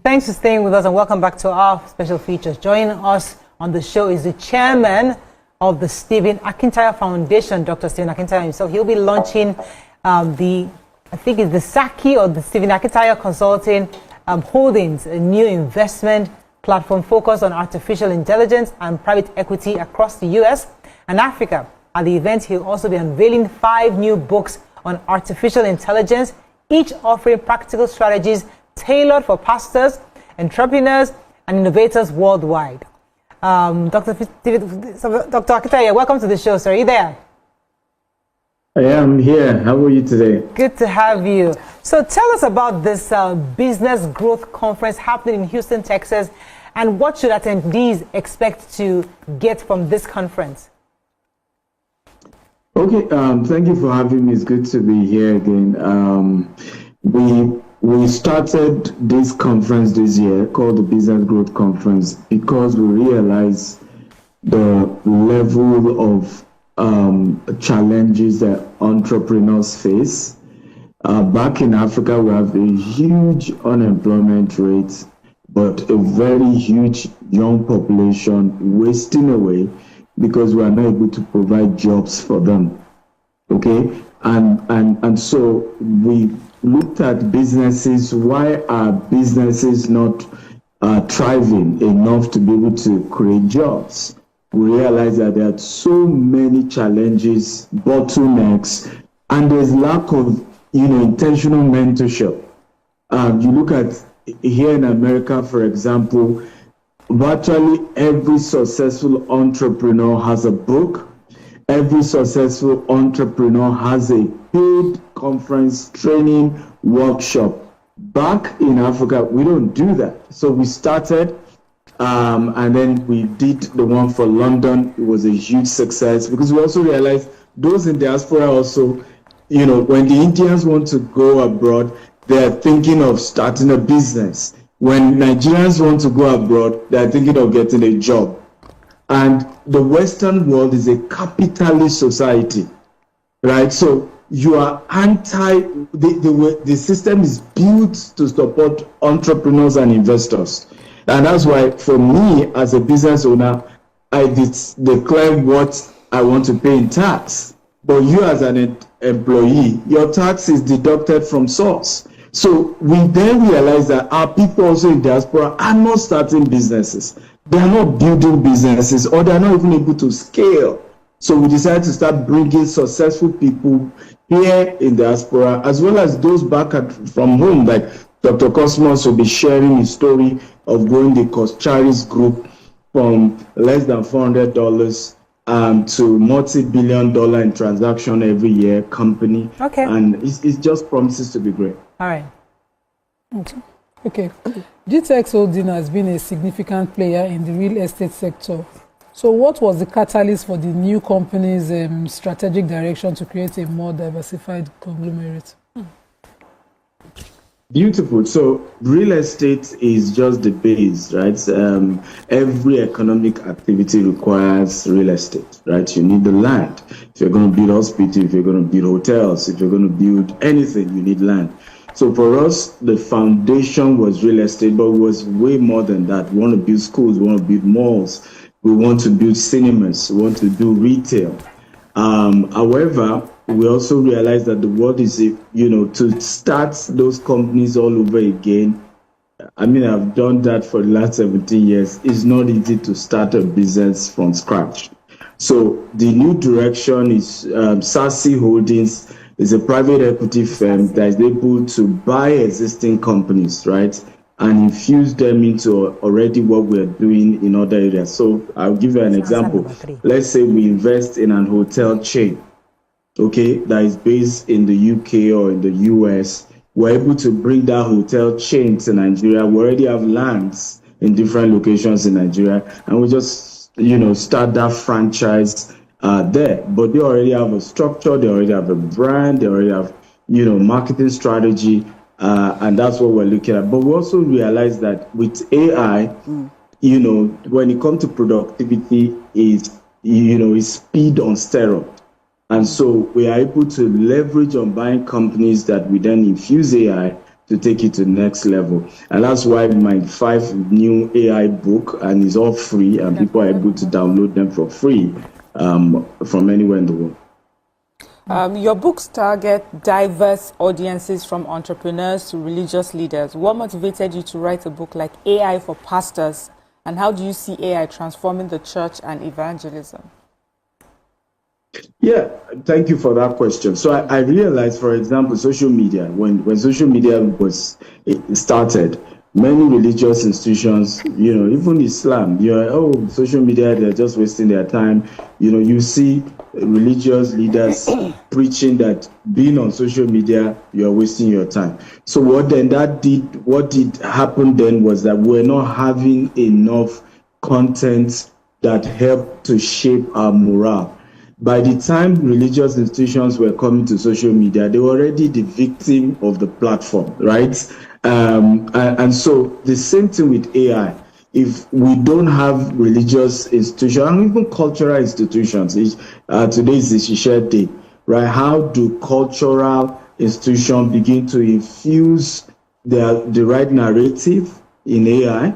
Thanks for staying with us and welcome back to our special features. Joining us on the show is the chairman of the Stephen Akintayo Foundation, Dr. Stephen Akintayo himself. He'll be launching I think it's the Saki or the Stephen Akintayo Consulting Holdings, a new investment platform focused on artificial intelligence and private equity across the US and Africa. At the event, he'll also be unveiling 5 new books on artificial intelligence, each offering practical strategies tailored for pastors, entrepreneurs, and innovators worldwide. Dr. Akintayo, welcome to the show, sir. Are you there? I am here. How are you today? Good to have you. So tell us about this business growth conference happening in Houston, Texas, and what should attendees expect to get from this conference? Okay, thank you for having me. It's good to be here again. We started this conference this year called the Business Growth Conference because we realized the level of challenges that entrepreneurs face. Back in Africa, we have a huge unemployment rate, but a very huge young population wasting away because we are not able to provide jobs for them. Okay, and so we looked at businesses. Why are businesses not thriving enough to be able to create jobs? We realize that there are so many challenges, bottlenecks, and there's lack of intentional mentorship. You look at here in America, for example, virtually every successful entrepreneur has a book. Every successful entrepreneur has a paid conference, training, workshop. Back in Africa, we don't do that. So we started, and then we did the one for London. It was a huge success because we also realized those in diaspora also, when the Indians want to go abroad, they're thinking of starting a business. When Nigerians want to go abroad, they're thinking of getting a job. And the Western world is a capitalist society, right? So you are the system is built to support entrepreneurs and investors. And that's why for me as a business owner, I declare what I want to pay in tax. But you as an employee, your tax is deducted from source. So we then realize that our people also in diaspora are not starting businesses. They are not building businesses, or they are not even able to scale. So we decided to start bringing successful people here in diaspora, as well as those back from home, like Dr. Cosmos will be sharing his story of growing the Coscharis group from less than $400 to multi-billion-dollar in transaction every year company. Okay. And it just promises to be great. All right. Okay. GTX Holding has been a significant player in the real estate sector. So what was the catalyst for the new company's strategic direction to create a more diversified conglomerate? Beautiful. So real estate is just the base, right? Every economic activity requires real estate, right? You need the land. If you're going to build hospitals, if you're going to build hotels, if you're going to build anything, you need land. So for us, the foundation was real estate, but it was way more than that. We want to build schools, we want to build malls, we want to build cinemas, we want to do retail. However, we also realize that the world is, to start those companies all over again. I mean, I've done that for the last 17 years. It's not easy to start a business from scratch. So the new direction is Sasi Holdings is a private equity firm that is able to buy existing companies, right, and infuse them into already what we're doing in other areas. So I'll give you an example. Let's say we invest in an hotel chain, okay, that is based in the UK or in the US. We're able to bring that hotel chain to Nigeria. We already have lands in different locations in Nigeria, and we just, start that franchise there. But they already have a structure, they already have a brand, they already have, marketing strategy, and that's what we're looking at. But we also realize that with AI, when it comes to productivity, is speed on steroid. And so we are able to leverage on buying companies that we then infuse AI to take it to the next level. And that's why my 5 new AI book, and it's all free, and people are able to download them for free from anywhere in the world. Your books target diverse audiences from entrepreneurs to religious leaders. What motivated you to write a book like AI for Pastors, and how do you see AI transforming the church and evangelism? Yeah, thank you for that question. So I realized, for example, social media, when social media was started, many religious institutions, even Islam, social media, they're just wasting their time. You see religious leaders preaching that being on social media, you're wasting your time. So what did happen then was that we're not having enough content that helped to shape our morale. By the time religious institutions were coming to social media, they were already the victim of the platform, right? And so the same thing with AI. If we don't have religious institutions and even cultural institutions, today is the Shisha Day, right? How do cultural institutions begin to infuse the right narrative in AI?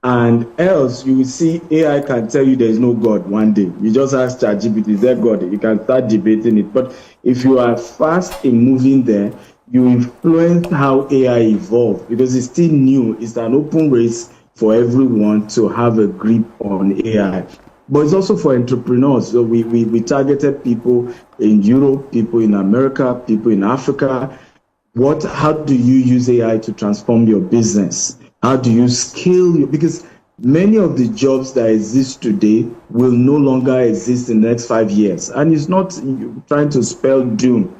And else you will see AI can tell you there is no God one day. You just ask ChatGPT, is there God? You can start debating it. But if you are fast in moving there, you influence how AI evolves, because it's still new. It's an open race for everyone to have a grip on AI. But it's also for entrepreneurs. So we targeted people in Europe, people in America, people in Africa. How do you use AI to transform your business? How do you scale your, because many of the jobs that exist today will no longer exist in the next 5 years. And it's not trying to spell doom.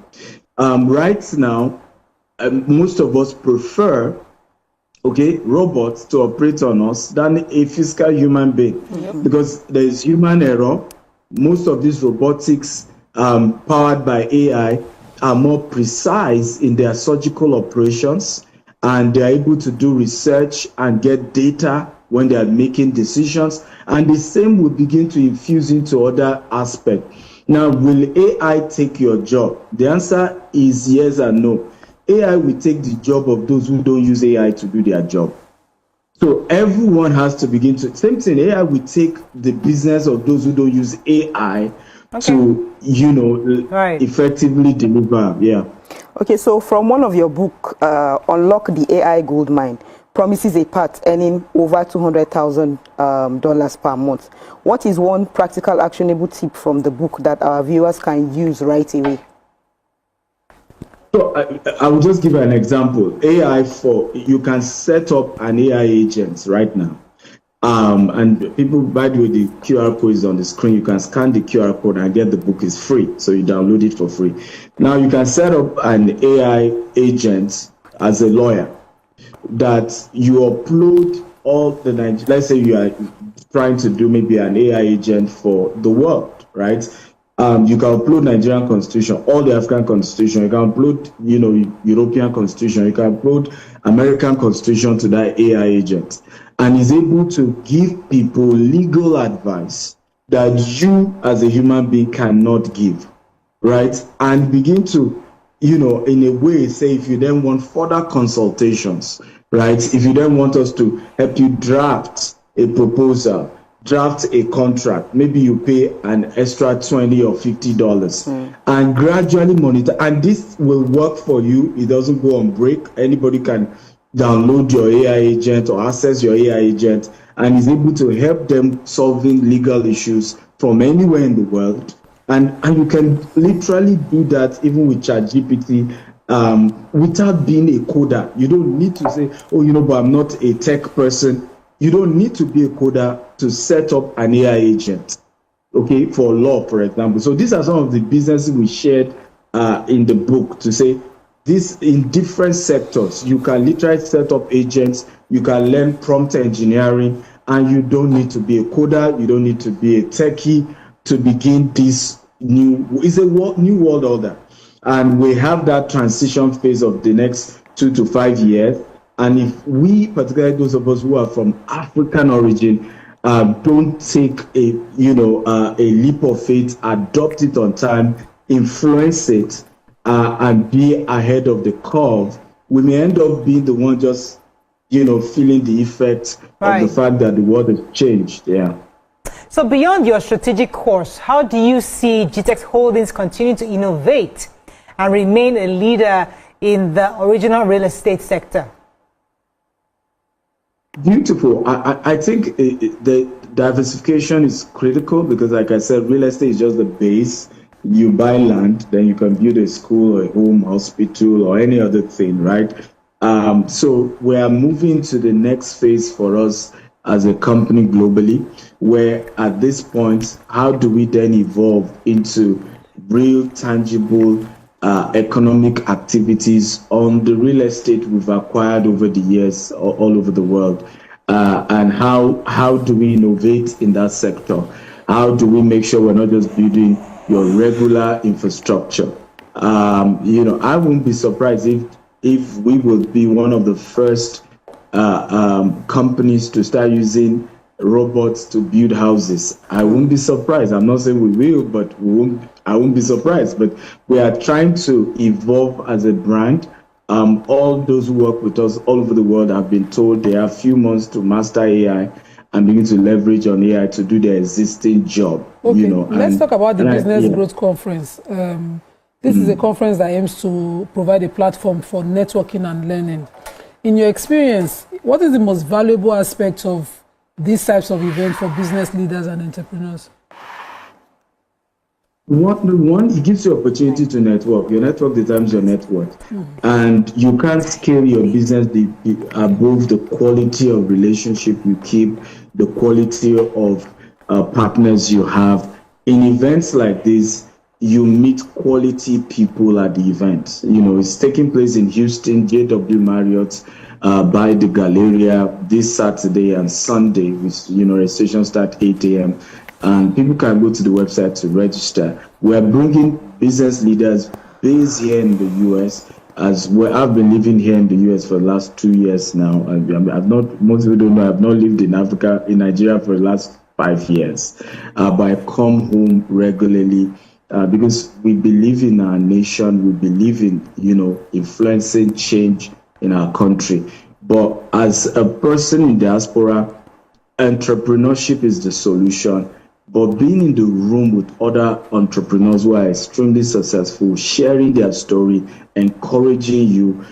Right now, most of us prefer, robots to operate on us than a physical human being. Yep. Because there is human error. Most of these robotics powered by AI are more precise in their surgical operations, and they're able to do research and get data when they are making decisions. And the same will begin to infuse into other aspects. Now, will AI take your job? The answer is yes and no. AI will take the job of those who don't use AI to do their job. So everyone has to begin to, same thing, AI will take the business of those who don't use AI to, effectively deliver. Yeah. Okay, so from one of your book, Unlock the AI Gold Mine, promises a path earning over $200,000 per month. What is one practical, actionable tip from the book that our viewers can use right away? So I will just give you an example. You can set up an AI agent right now. And people, by the way, the QR code is on the screen. You can scan the QR code and get the book. Is free. So you download it for free. Now you can set up an AI agent as a lawyer that you upload all the, let's say you are trying to do maybe an AI agent for the world, right? You can upload Nigerian constitution, all the African constitution. You can upload, European constitution. You can upload American constitution to that AI agent, and is able to give people legal advice that you as a human being cannot give, right? And begin to, in a way, say, if you then want further consultations, right? If you then want us to help you draft a proposal, draft a contract, maybe you pay an extra $20 or $50 and gradually monitor, and this will work for you. It doesn't go on break. Anybody can download your AI agent or access your AI agent, and is able to help them solving legal issues from anywhere in the world. And you can literally do that even with ChatGPT without being a coder. You don't need to say, but I'm not a tech person. You don't need to be a coder to set up an AI agent, for law, for example. So these are some of the businesses we shared in the book to say, this in different sectors, you can literally set up agents, you can learn prompt engineering, and you don't need to be a coder, you don't need to be a techie to begin this new world order. And we have that transition phase of the next 2 to 5 years. And if we, particularly those of us who are from African origin, don't take a leap of faith, adopt it on time, influence it, and be ahead of the curve, we may end up being the one just, feeling the effects of the fact that the world has changed. Yeah. So beyond your strategic course, how do you see GTEx Holdings continue to innovate and remain a leader in the original real estate sector? Beautiful. I think the diversification is critical because, like I said, real estate is just the base. You buy land, then you can build a school or a home, hospital, or any other thing, right? So we are moving to the next phase for us as a company globally, where at this point, how do we then evolve into real, tangible economic activities on the real estate we've acquired over the years all over the world? And how do we innovate in that sector? How do we make sure we're not just building your regular infrastructure? I wouldn't be surprised if we will be one of the first companies to start using robots to build houses. I won't be surprised. I'm not saying we will, but I won't be surprised. But we are trying to evolve as a brand. All those who work with us all over the world have been told they have few months to master AI and begin to leverage on AI to do their existing job. Okay, let's talk about the Business Growth Conference. This is a conference that aims to provide a platform for networking and learning. In your experience, what is the most valuable aspect of these types of events for business leaders and entrepreneurs? One, it gives you opportunity to network. Your network determines your net worth. And you can't scale your business above the quality of relationship you keep, the quality of partners you have. In events like this, you meet quality people at the event. It's taking place in Houston, JW Marriott, by the Galleria this Saturday and Sunday, with registration start 8 a.m. And people can go to the website to register. We are bringing business leaders based here in the US as well. I've been living here in the US for the last 2 years now. Most people don't know, I've not lived in Nigeria for the last 5 years. But I come home regularly because we believe in our nation. We believe in, influencing change in our country. But as a person in diaspora, entrepreneurship is the solution. But being in the room with other entrepreneurs who are extremely successful, sharing their story, encouraging you,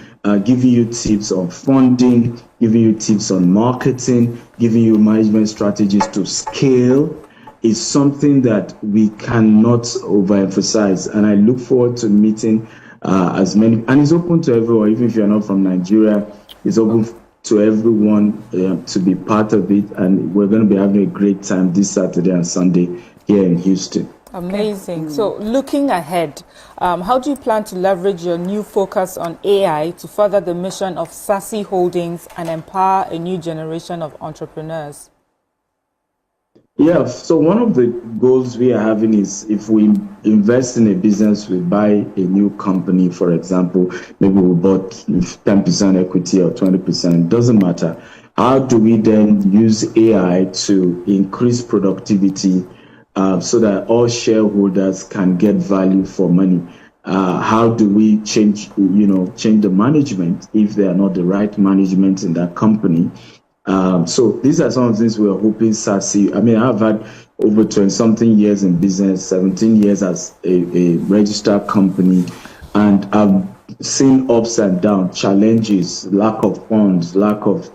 giving you tips on funding, giving you tips on marketing, giving you management strategies to scale is something that we cannot overemphasize. And I look forward to meeting as many, and it's open to everyone, even if you're not from Nigeria, it's open to everyone to be part of it, and we're going to be having a great time this Saturday and Sunday here in Houston. Amazing. So looking ahead, how do you plan to leverage your new focus on AI to further the mission of SASE Holdings and empower a new generation of entrepreneurs? Yeah, so one of the goals we are having is if we invest in a business, we buy a new company, for example, maybe we bought 10% equity or 20%, doesn't matter. How do we then use AI to increase productivity so that all shareholders can get value for money? How do we change the management if they are not the right management in that company? So these are some of the things we are hoping SASE. I've had over 20-something years in business, 17 years as a registered company, and I've seen ups and downs, challenges, lack of funds, lack of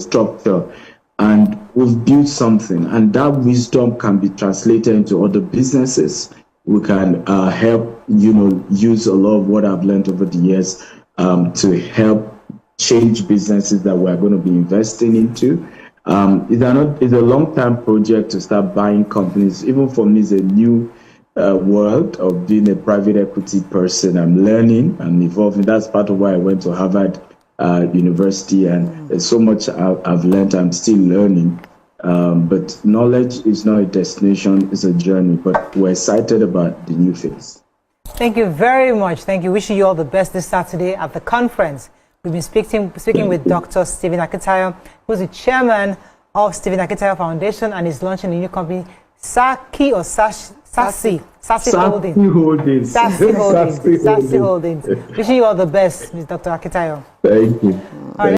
structure, and we've built something, and that wisdom can be translated into other businesses. We can help use a lot of what I've learned over the years to help change businesses that we're going to be investing into. It's a long-term project to start buying companies. Even for me, it's a new world of being a private equity person. I'm learning, I'm evolving. That's part of why I went to Harvard University, and there's so much I've learned. I'm still learning. But knowledge is not a destination, it's a journey. But we're excited about the new phase. Thank you very much. Thank you. Wishing you all the best this Saturday at the conference. We've been speaking with Dr. Stephen Akintayo, who's the chairman of Stephen Akintayo Foundation and is launching a new company, SASE Sassy Sassy Holdings. Holdings. Sassy Holdings. Sassy Sassy Holdings. Wishing you all the best, Ms. Dr. Akintayo. Thank you. All right.